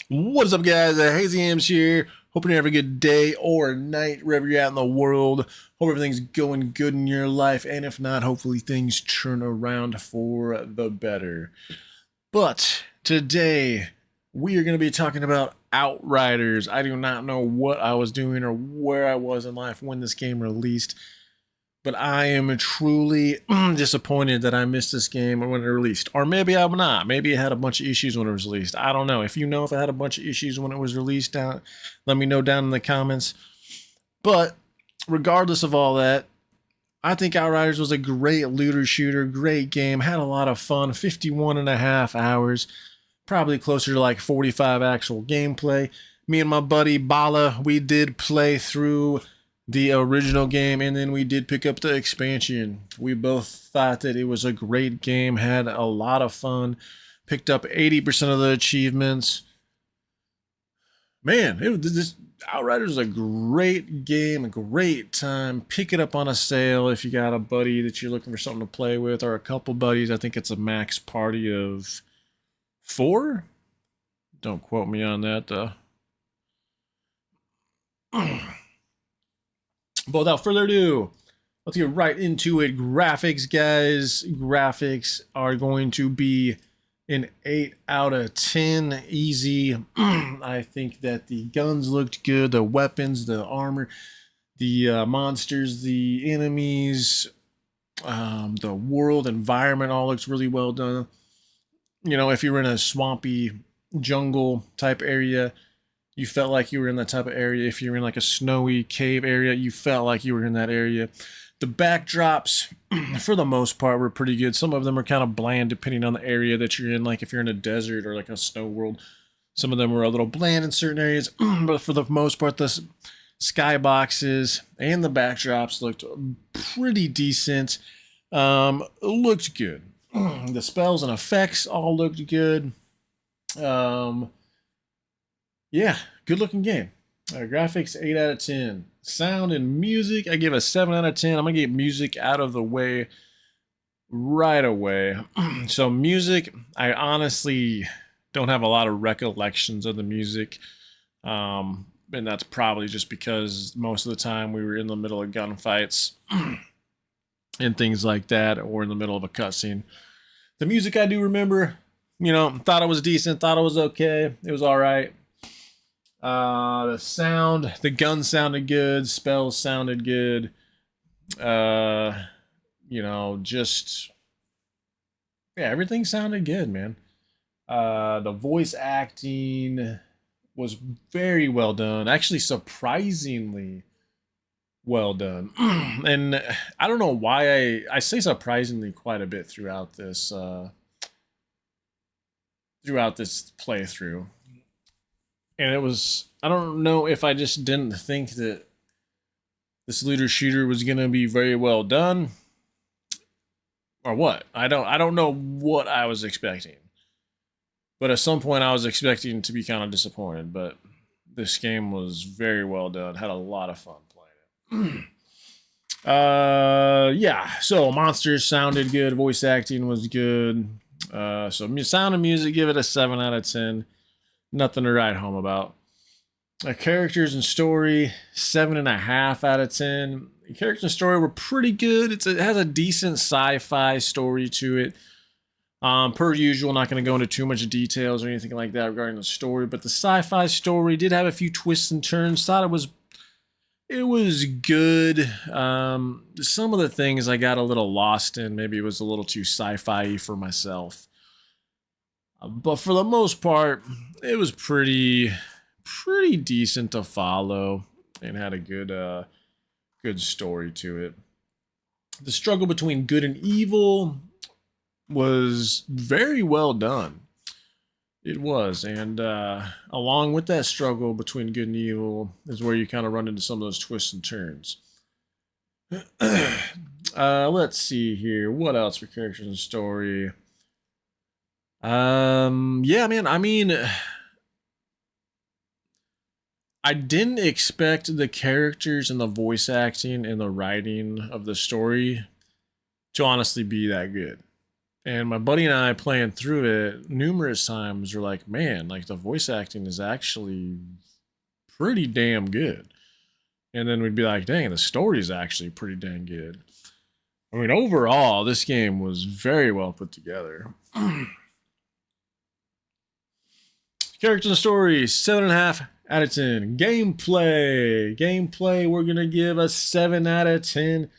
What is up, guys? Hazy Hams here. Hoping you have a good day or night wherever you're at in the world. Hope everything's going good in your life, and if not, hopefully things turn around for the better. But today, we are going to be talking about Outriders. I do not know what I was doing or where I was in life when this game released, but I am truly disappointed that I missed this game when it released. Or maybe I'm not. Maybe it had a bunch of issues when it was released. I don't know. If you know if it had a bunch of issues when it was released, let me know down in the comments. But regardless of all that, I think Outriders was a great looter shooter, great game, had a lot of fun, 51 and a half hours, probably closer to like 45 actual gameplay. Me and my buddy Bala, we did play through the original game, and then we did pick up the expansion. We both thought that it was a great game, had a lot of fun, picked up 80% of the achievements. Man, this Outriders is a great game, a great time. Pick it up on a sale if you got a buddy that you're looking for something to play with, or a couple buddies. I think it's a max party of 4. Don't quote me on that, though. But without further ado, let's get right into it. Graphics, guys. Graphics are going to be an 8 out of 10. Easy. I think that the guns looked good. The weapons, the armor, the monsters, the enemies, the world environment all looks really well done. You know, if you were in a swampy jungle type area, you felt like you were in that type of area. If you were in like a snowy cave area, you felt like you were in that area. The backdrops, for the most part, were pretty good. Some of them are kind of bland depending on the area that you're in. Like if you're in a desert or like a snow world, some of them were a little bland in certain areas. But for the most part, the skyboxes and the backdrops looked pretty decent. Looked good. The spells and effects all looked good. Yeah, good looking game. Graphics 8 out of 10. Sound and music, I give a 7 out of 10. I'm gonna get music out of the way right away. So music, I honestly don't have a lot of recollections of the music. And that's probably just because most of the time we were in the middle of gunfights and things like that, or in the middle of a cutscene. The music I do remember, you know, thought it was decent, thought it was okay. It was all right. The sound, the gun sounded good, spells sounded good. You know, just yeah, everything sounded good, man. The voice acting was very well done. Actually, surprisingly well done. And I don't know why I say surprisingly quite a bit throughout this playthrough. And it was, I don't know if I just didn't think that this looter shooter was going to be very well done or what. I don't know what I was expecting. But at some point I was expecting to be kind of disappointed, but this game was very well done. Had a lot of fun playing it. Yeah, so monsters sounded good, voice acting was good. So sound and music, give it a 7 out of 10. Nothing to write home about. Characters and story, 7.5 out of 10. The characters and story were pretty good. It has a decent sci-fi story to it. Per usual, not going to go into too much details or anything like that regarding the story, but the sci-fi story did have a few twists and turns. Thought it was good. Some of the things I got a little lost in. Maybe it was a little too sci-fi for myself. But for the most part, it was pretty decent to follow and had a good story to it. The struggle between good and evil was very well done. It was, and along with that struggle between good and evil is where you kind of run into some of those twists and turns. Let's see here. What else for characters and story? Yeah, man. I mean, I didn't expect the characters and the voice acting and the writing of the story to honestly be that good. And my buddy and I playing through it numerous times were like, man, like the voice acting is actually pretty damn good. And then we'd be like, dang, the story is actually pretty dang good. I mean, overall, this game was very well put together. Character and story, 7.5 out of 10. Gameplay, we're gonna give a 7 out of 10.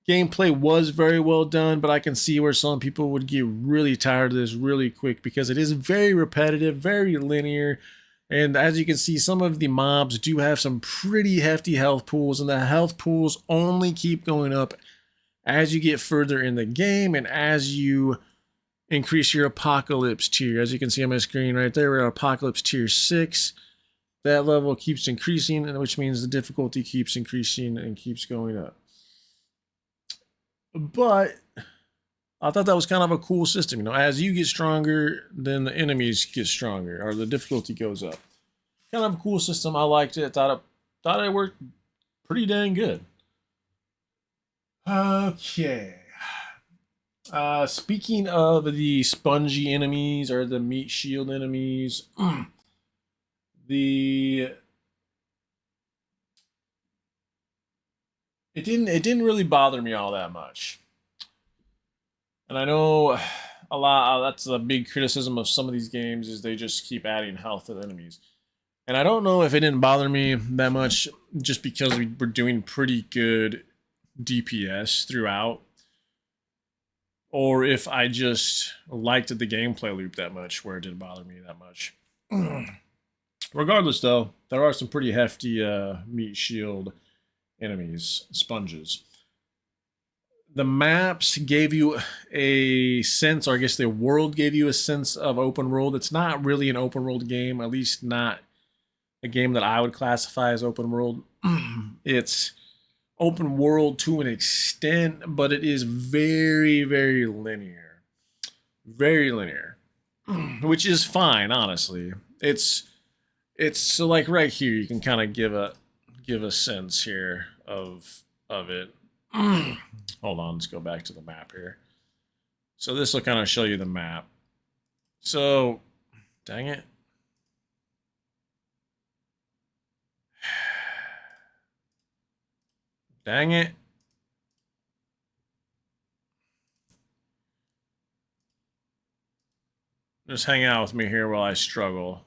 Gameplay was very well done, but I can see where some people would get really tired of this really quick because it is very repetitive, very linear. And as you can see, some of the mobs do have some pretty hefty health pools, and the health pools only keep going up as you get further in the game and as you increase your apocalypse tier. As you can see on my screen right there, we're at apocalypse tier 6. That level keeps increasing, which means the difficulty keeps increasing and keeps going up. But I thought that was kind of a cool system. You know, as you get stronger, then the enemies get stronger, or the difficulty goes up. Kind of a cool system. I liked it. Thought it worked pretty dang good. Okay. Speaking of the spongy enemies or the meat shield enemies, it didn't really bother me all that much. And I know a lot that's a big criticism of some of these games is they just keep adding health to the enemies. And I don't know if it didn't bother me that much just because we were doing pretty good DPS throughout, or if I just liked the gameplay loop that much where it didn't bother me that much. Regardless, though, there are some pretty hefty meat shield enemies, sponges. The maps gave you a sense, or I guess the world gave you a sense of open world. It's not really an open world game, at least not a game that I would classify as open world. It's open world to an extent, but it is very, very linear. Very linear. Which is fine, honestly. It's so like right here you can kind of give a sense here of it. Hold on, let's go back to the map here. So this will kind of show you the map. So, dang it. Dang it. Just hang out with me here while I struggle.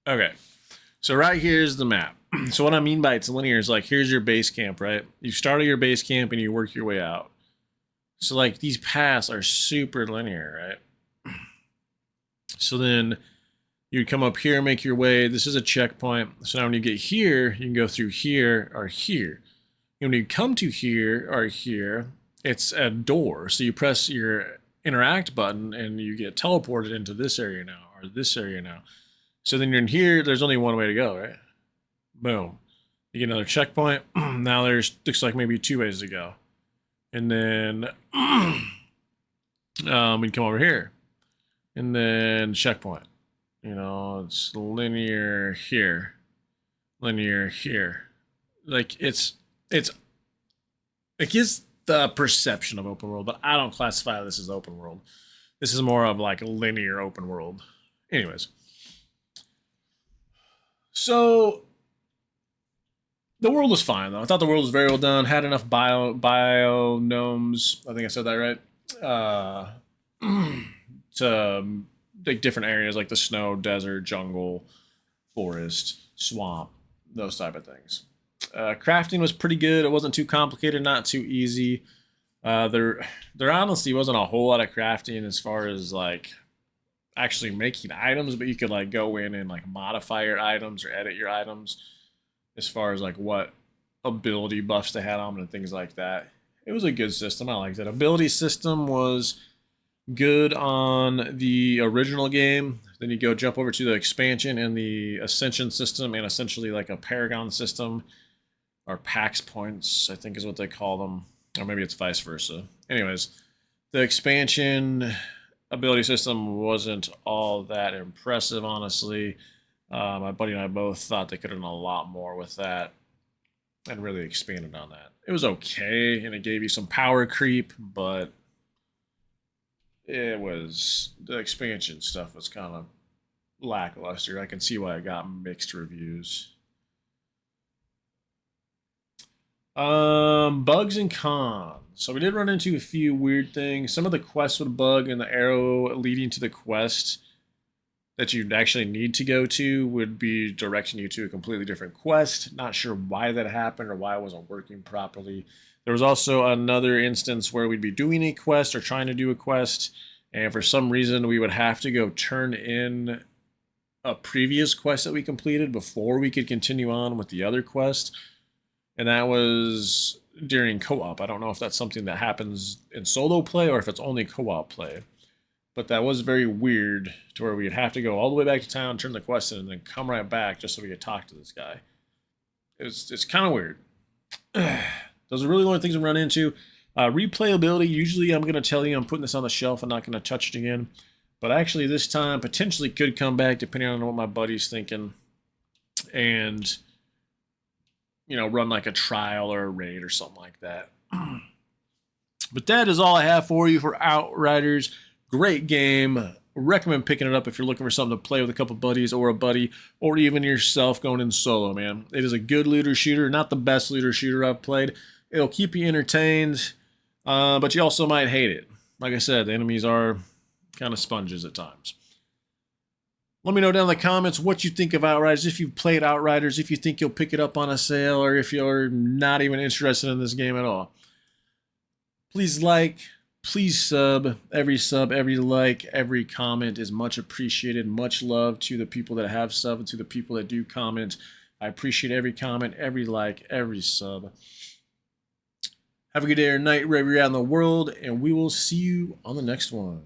Okay. So right here is the map. So what I mean by it's linear is like, here's your base camp, right? You start at your base camp and you work your way out. So like these paths are super linear, right? So then you'd come up here, make your way. This is a checkpoint. So now when you get here, you can go through here or here. And when you come to here or here, it's a door. So you press your interact button and you get teleported into this area now or this area now. So then you're in here, there's only one way to go, right? Boom. You get another checkpoint. Now there's, looks like maybe 2 ways to go. And then we'd come over here. And then checkpoint. You know, it's linear here. Linear here. Like it gives the perception of open world, but I don't classify this as open world. This is more of like a linear open world. Anyways. So the world was fine though. I thought the world was very well done. Had enough biomes. I think I said that right. To like different areas like the snow, desert, jungle, forest, swamp, those type of things. Crafting was pretty good. It wasn't too complicated, not too easy. There honestly wasn't a whole lot of crafting as far as like actually making items, but you could like go in and like modify your items or edit your items as far as like what ability buffs they had on them and things like that. It was a good system. I liked it. Ability system was good on the original game. Then you go jump over to the expansion and the ascension system and essentially like a paragon system or PAX points, I think is what they call them. Or maybe it's vice versa. Anyways, the expansion ability system wasn't all that impressive, honestly. My buddy and I both thought they could have done a lot more with that. and really expanded on that. It was okay, and it gave you some power creep, but it was the expansion stuff was kind of lackluster. I can see why it got mixed reviews. Bugs and cons. So we did run into a few weird things. Some of the quests would bug, and the arrow leading to the quest that you'd actually need to go to would be directing you to a completely different quest. Not sure why that happened or why it wasn't working properly. There was also another instance where we'd be doing a quest or trying to do a quest, and for some reason we would have to go turn in a previous quest that we completed before we could continue on with the other quest. And that was during co-op. I don't know if that's something that happens in solo play or if it's only co-op play. But that was very weird to where we'd have to go all the way back to town, turn the quest in, and then come right back just so we could talk to this guy. It's kind of weird. Those are really the only things we run into. Replayability, usually I'm going to tell you I'm putting this on the shelf and not going to touch it again. But actually this time potentially could come back depending on what my buddy's thinking. And, you know, run like a trial or a raid or something like that. But that is all I have for you for Outriders. Great game. Recommend picking it up if you're looking for something to play with a couple buddies or a buddy or even yourself going in solo, man. It is a good looter shooter, not the best looter shooter I've played. It'll keep you entertained, but you also might hate it. Like I said, the enemies are kind of sponges at times. Let me know down in the comments what you think of Outriders, if you've played Outriders, if you think you'll pick it up on a sale, or if you're not even interested in this game at all. Please like, please sub. Every like, every comment is much appreciated. Much love to the people that have subbed and to the people that do comment. I appreciate every comment, every like, every sub. Have a good day or night wherever you're at in the world, and we will see you on the next one.